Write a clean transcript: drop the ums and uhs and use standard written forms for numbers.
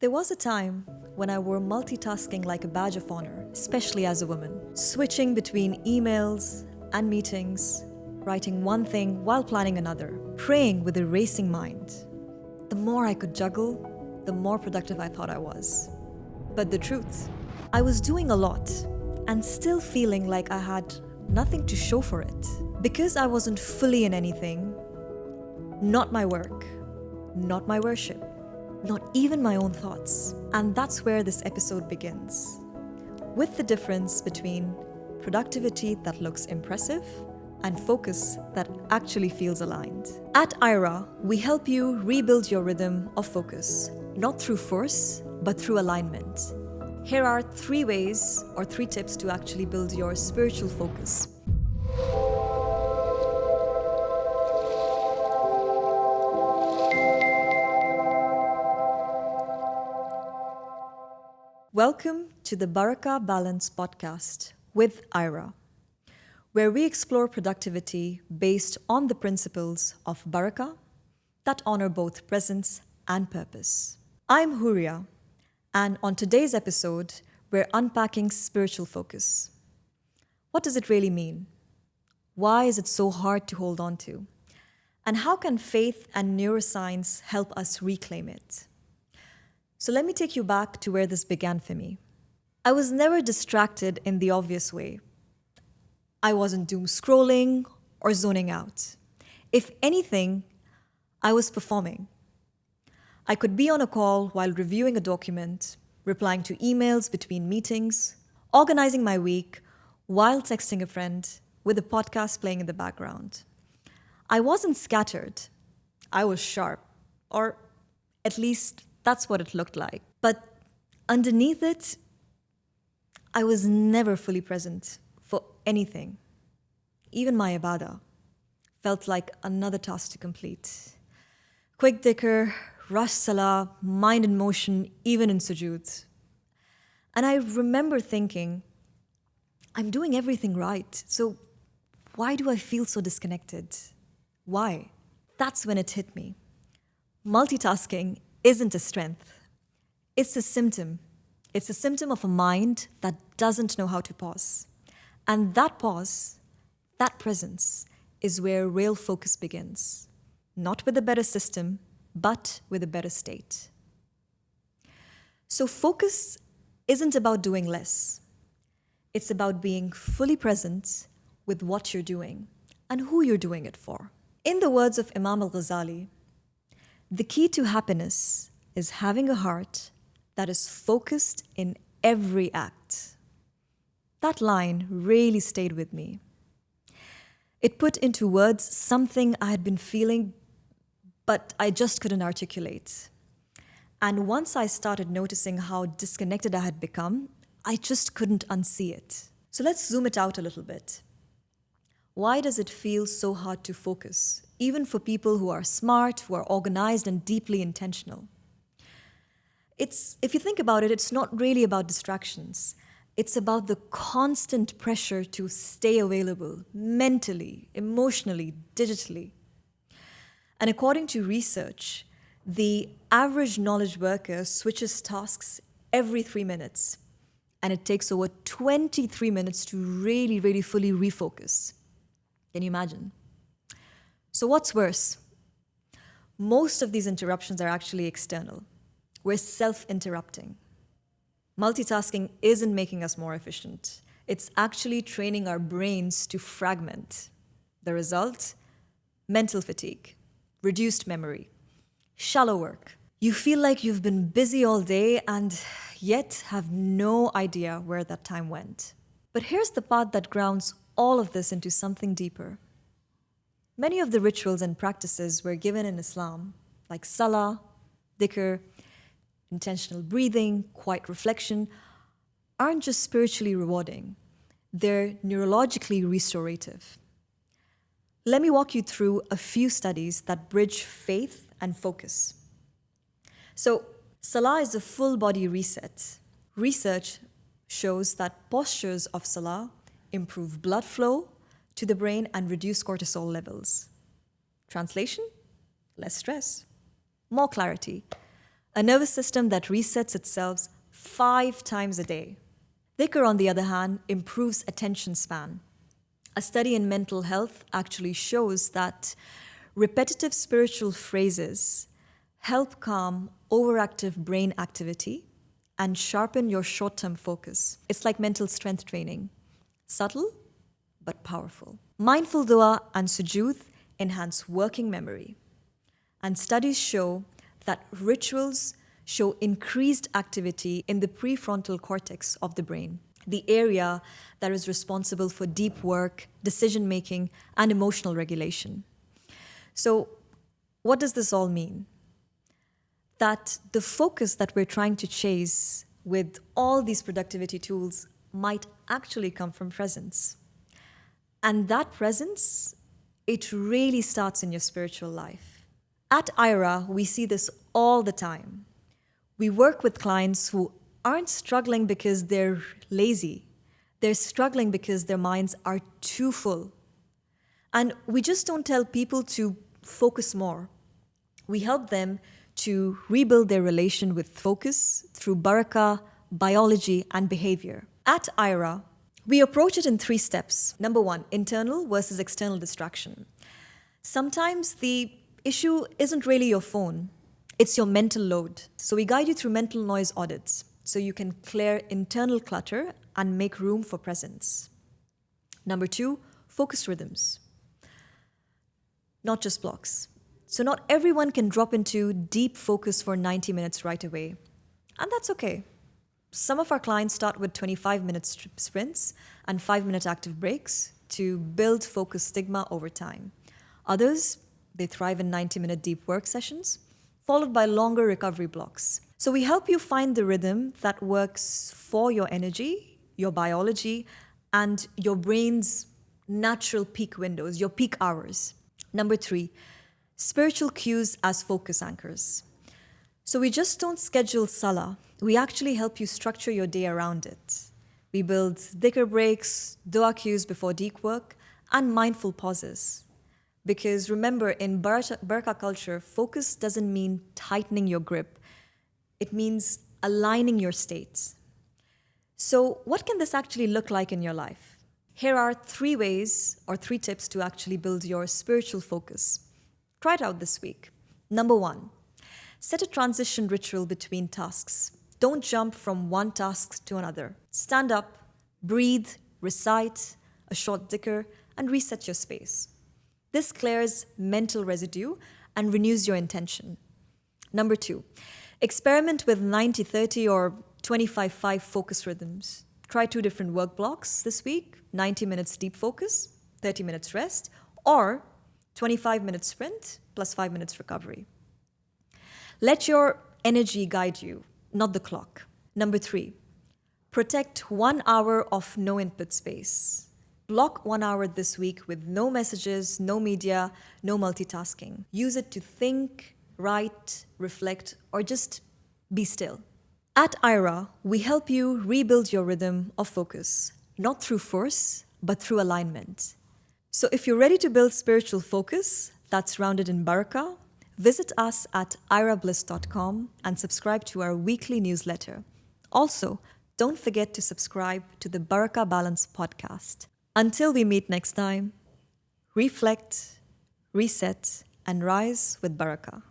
There was a time when I wore multitasking like a badge of honor, especially as a woman, switching between emails and meetings, writing one thing while planning another, praying with a racing mind. The more I could juggle, the more productive I thought I was. But the truth, I was doing a lot and still feeling like I had nothing to show for it. Because I wasn't fully in anything, not my work, not my worship, not even my own thoughts. And that's where this episode begins, with the difference between productivity that looks impressive and focus that actually feels aligned. At Eira, we help you rebuild your rhythm of focus, not through force, but through alignment. Here are 3 ways or 3 tips to actually build your spiritual focus. Welcome to the Barakah Balance podcast with Eira, where we explore productivity based on the principles of Barakah that honor both presence and purpose. I'm Hooriya, and on today's episode, we're unpacking spiritual focus. What does it really mean? Why is it so hard to hold on to? And how can faith and neuroscience help us reclaim it? So let me take you back to where this began for me. I was never distracted in the obvious way. I wasn't doom scrolling or zoning out. If anything, I was performing. I could be on a call while reviewing a document, replying to emails between meetings, organizing my week while texting a friend with a podcast playing in the background. I wasn't scattered. I was sharp, or at least that's what it looked like. But underneath it, I was never fully present for anything. Even my ibadah felt like another task to complete. Quick dhikr, rush Salah, mind in motion, even in sujood. And I remember thinking, I'm doing everything right, so why do I feel so disconnected? Why? That's when it hit me. Multitasking isn't a strength. It's a symptom. It's a symptom of a mind that doesn't know how to pause. And that pause, that presence, is where real focus begins. Not with a better system, but with a better state. So focus isn't about doing less. It's about being fully present with what you're doing and who you're doing it for. In the words of Imam al-Ghazali, the key to happiness is having a heart that is focused in every act. That line really stayed with me. It put into words something I had been feeling, but I just couldn't articulate. And once I started noticing how disconnected I had become, I just couldn't unsee it. So let's zoom it out a little bit. Why does it feel so hard to focus, even for people who are smart, who are organized and deeply intentional? If you think about it, it's not really about distractions. It's about the constant pressure to stay available mentally, emotionally, digitally. And according to research, the average knowledge worker switches tasks every 3 minutes. And it takes over 23 minutes to really fully refocus. Can you imagine? So what's worse? Most of these interruptions are actually external. We're self-interrupting. Multitasking isn't making us more efficient. It's actually training our brains to fragment. The result? Mental fatigue, reduced memory, shallow work. You feel like you've been busy all day and yet have no idea where that time went. But here's the part that grounds all of this into something deeper. Many of the rituals and practices we're given in Islam, like Salah, dhikr, intentional breathing, quiet reflection, aren't just spiritually rewarding. They're neurologically restorative. Let me walk you through a few studies that bridge faith and focus. So, Salah is a full body reset. Research shows that postures of Salah improve blood flow to the brain and reduce cortisol levels. Translation? Less stress. More clarity. a nervous system that resets itself 5 times a day. Dhikr, on the other hand, improves attention span. A study in mental health actually shows that repetitive spiritual phrases help calm overactive brain activity and sharpen your short-term focus. It's like mental strength training. Subtle, but powerful. Mindful dua and sujood enhance working memory. And studies show that rituals show increased activity in the prefrontal cortex of the brain, the area that is responsible for deep work, decision-making, and emotional regulation. So, what does this all mean? That the focus that we're trying to chase with all these productivity tools might actually come from presence. And that presence, it really starts in your spiritual life. At Eira, we see this all the time. We work with clients who aren't struggling because they're lazy. They're struggling because their minds are too full. And we just don't tell people to focus more. We help them to rebuild their relation with focus through Barakah, biology, and behavior. At Eira, we approach it in 3 steps. Number 1, internal versus external distraction. Sometimes the issue isn't really your phone, it's your mental load. So we guide you through mental noise audits so you can clear internal clutter and make room for presence. Number 2, focus rhythms, not just blocks. So not everyone can drop into deep focus for 90 minutes right away. And that's okay. Some of our clients start with 25-minute sprints and 5-minute active breaks to build focus stigma over time. Others, they thrive in 90-minute deep work sessions, followed by longer recovery blocks. So we help you find the rhythm that works for your energy, your biology, and your brain's natural peak windows, your peak hours. Number 3, spiritual cues as focus anchors. So we just don't schedule Salah. We actually help you structure your day around it. We build dhikr breaks, dua cues before deep work, and mindful pauses. Because remember, in Barakah culture, focus doesn't mean tightening your grip. It means aligning your states. So what can this actually look like in your life? Here are 3 ways or 3 tips to actually build your spiritual focus. Try it out this week. Number 1, set a transition ritual between tasks. Don't jump from one task to another. Stand up, breathe, recite a short dhikr, and reset your space. This clears mental residue and renews your intention. Number 2, experiment with 90-30 or 25-5 focus rhythms. Try 2 different work blocks this week, 90 minutes deep focus, 30 minutes rest, or 25-minute sprint plus 5 minutes recovery. Let your energy guide you, not the clock. Number 3, protect 1 hour of no input space. Block 1 hour this week with no messages, no media, no multitasking. Use it to think, write, reflect, or just be still. At Eira, we help you rebuild your rhythm of focus, not through force, but through alignment. So if you're ready to build spiritual focus that's rounded in Barakah, visit us at eirabliss.com and subscribe to our weekly newsletter. Also, don't forget to subscribe to the Barakah Balance podcast. Until we meet next time, reflect, reset, and rise with Barakah.